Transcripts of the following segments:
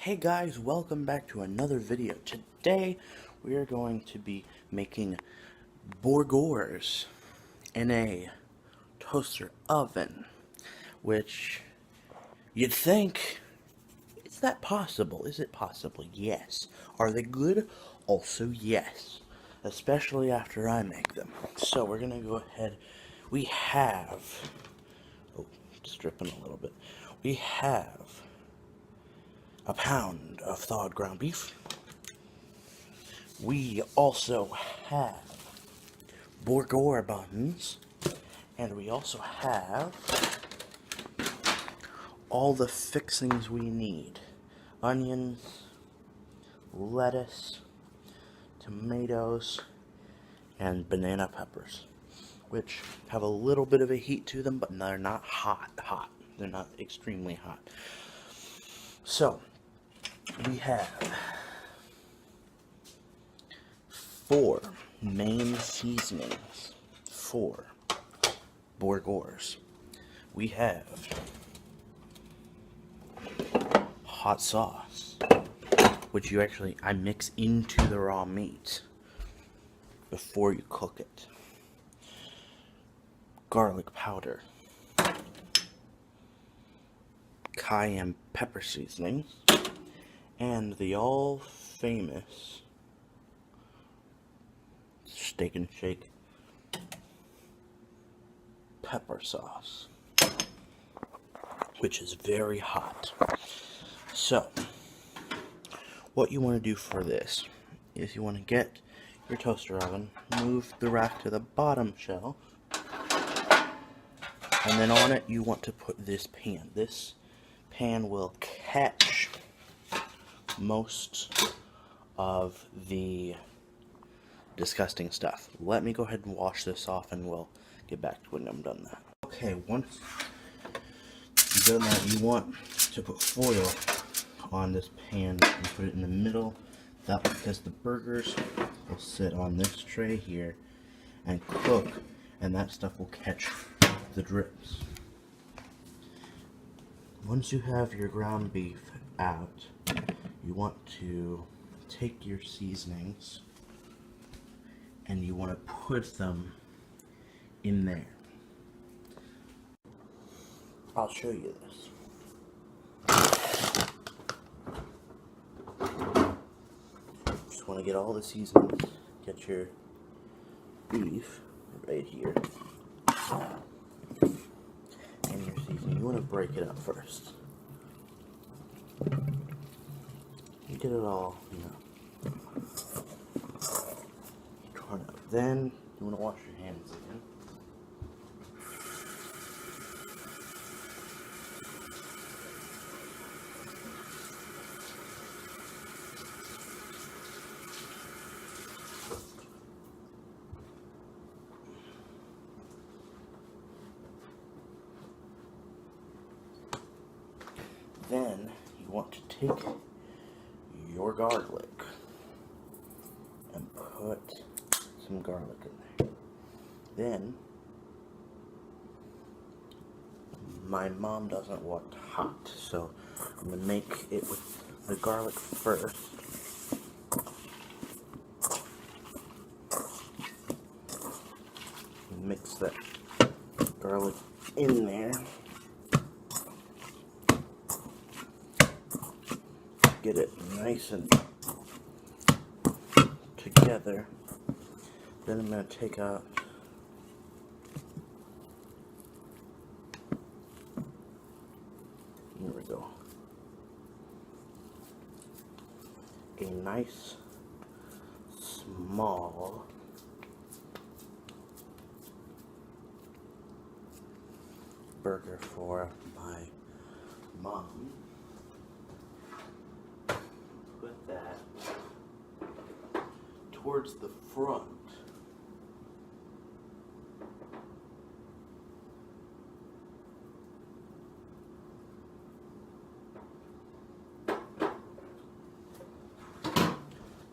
Hey guys, welcome back to another video. Today we are going to be making burgers in a toaster oven, which you'd think, is that possible? Is it possible? Yes. Are they good? Also yes, especially after I make them. So we're gonna go ahead. We have, oh, just dripping a little bit. We have a pound of thawed ground beef. We also have burger buns, and we also have all the fixings we need: onions, lettuce, tomatoes, and banana peppers, which have a little bit of a heat to them, but they're not hot. They're not extremely hot. So, we have 4 main seasonings for burgers. We have hot sauce, which I mix into the raw meat before you cook it. Garlic powder, cayenne pepper seasonings, and the all famous Steak and Shake pepper sauce, which is very hot. So, what you want to do for this is you want to get your toaster oven, move the rack to the bottom shelf, and then on it you want to put this pan. This pan will catch most of the disgusting stuff. Let me go ahead and wash this off and we'll get back to when I'm done that. Okay, once you've done that, you want to put foil on this pan and put it in the middle. That because the burgers will sit on this tray here and cook, and that stuff will catch the drips. Once you have your ground beef out, you want to take your seasonings and you want to put them in there. I'll show you this. Just want to get all the seasonings. Get your beef right here. And your seasoning. You want to break it up first. You get it all, torn up. Then you want to wash your hands again. Then you want to take your garlic and put some garlic in there. Then, my mom doesn't want hot, so I'm going to make it with the garlic first. Mix that garlic in there. Get it nice and together. Then I'm going to take out here we go. A nice small burger for my mom. Put that towards the front.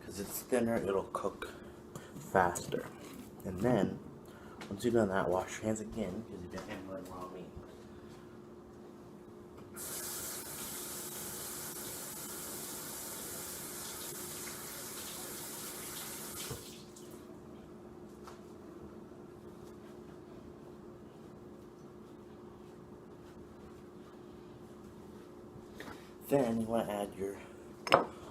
Because it's thinner, it'll cook faster. And then, once you've done that, wash your hands again, because you've been handling raw meat. Then you want to add your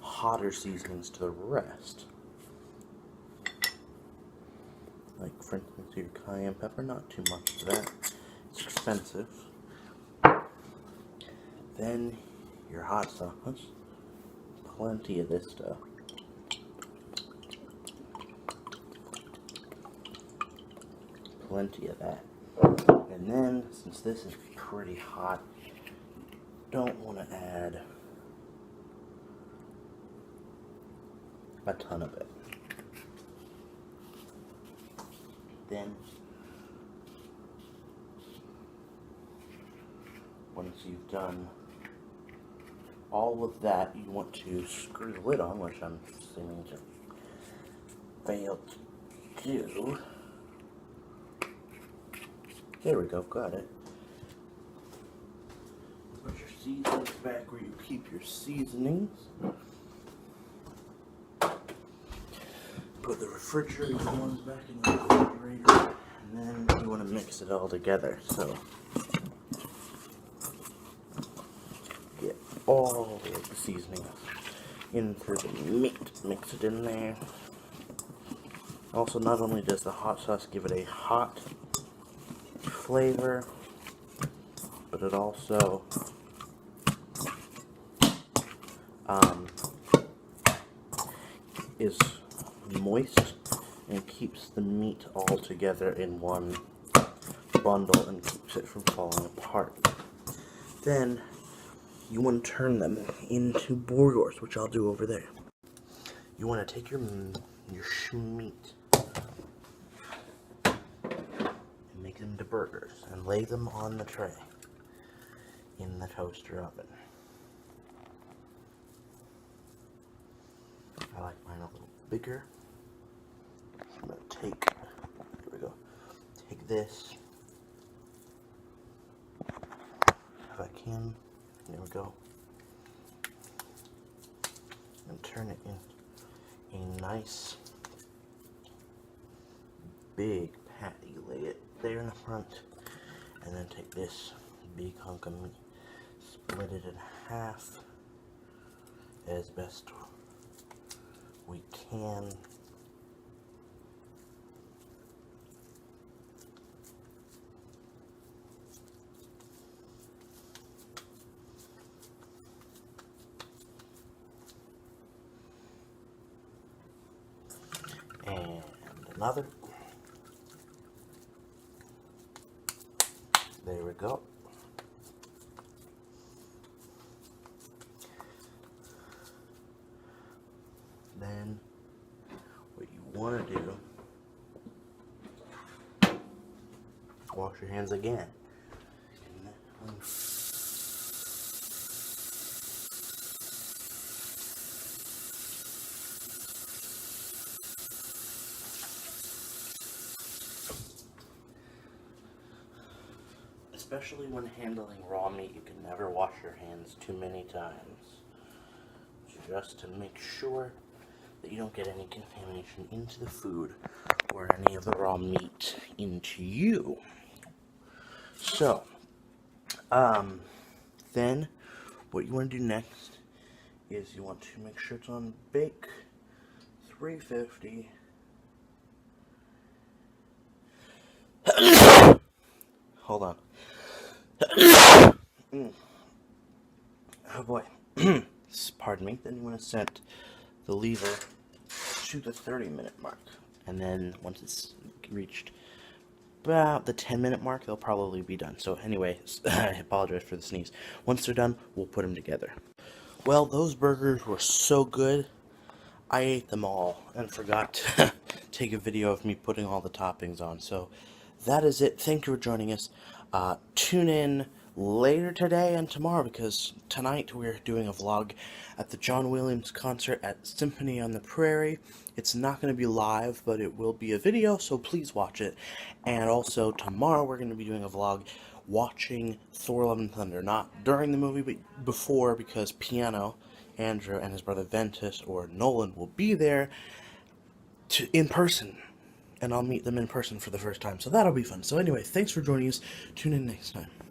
hotter seasonings to the rest. Like, for instance, your cayenne pepper, not too much of that. It's expensive. Then your hot sauce. Plenty of this stuff. Plenty of that. And then, since this is pretty hot, you don't want to add a ton of it. Then, once you've done all of that, you want to screw the lid on, which I'm seeming to fail to do. There we go, got it. Put your seasonings back where you keep your seasonings. Put the refrigerator ones back in the refrigerator, and then you want to mix it all together. So get all of the seasonings into the meat, mix it in there. Also, not only does the hot sauce give it a hot flavor, but it also is moist and keeps the meat all together in one bundle and keeps it from falling apart. Then you want to turn them into burgers, which I'll do over there. You want to take your meat and make them into burgers and lay them on the tray in the toaster oven. I like mine a little bigger. I'm going to take, here we go, take this, if I can, there we go, and turn it in a nice big patty. Lay it there in the front, and then take this big hunk of meat, split it in half as best we can. And another. There we go. Then what you want to do, wash your hands again. Especially when handling raw meat, you can never wash your hands too many times, just to make sure that you don't get any contamination into the food or any of the raw meat into you. So, then what you want to do next is you want to make sure it's on bake 350. Hold on. Oh boy. Pardon me. Then you want to set the lever to the 30-minute mark. And then once it's reached about the 10-minute mark, they'll probably be done. So anyway, I apologize for the sneeze. Once they're done, we'll put them together. Well, those burgers were so good, I ate them all and forgot to take a video of me putting all the toppings on. So that is it. Thank you for joining us. Tune in later today and tomorrow, because tonight we're doing a vlog at the John Williams concert at Symphony on the Prairie. It's not going to be live, but it will be a video, so please watch it. And also tomorrow we're going to be doing a vlog watching Thor: Love and Thunder, not during the movie, but before, because Piano, Andrew, and his brother Ventus, or Nolan, will be there in person. And I'll meet them in person for the first time, so that'll be fun. So anyway, thanks for joining us. Tune in next time.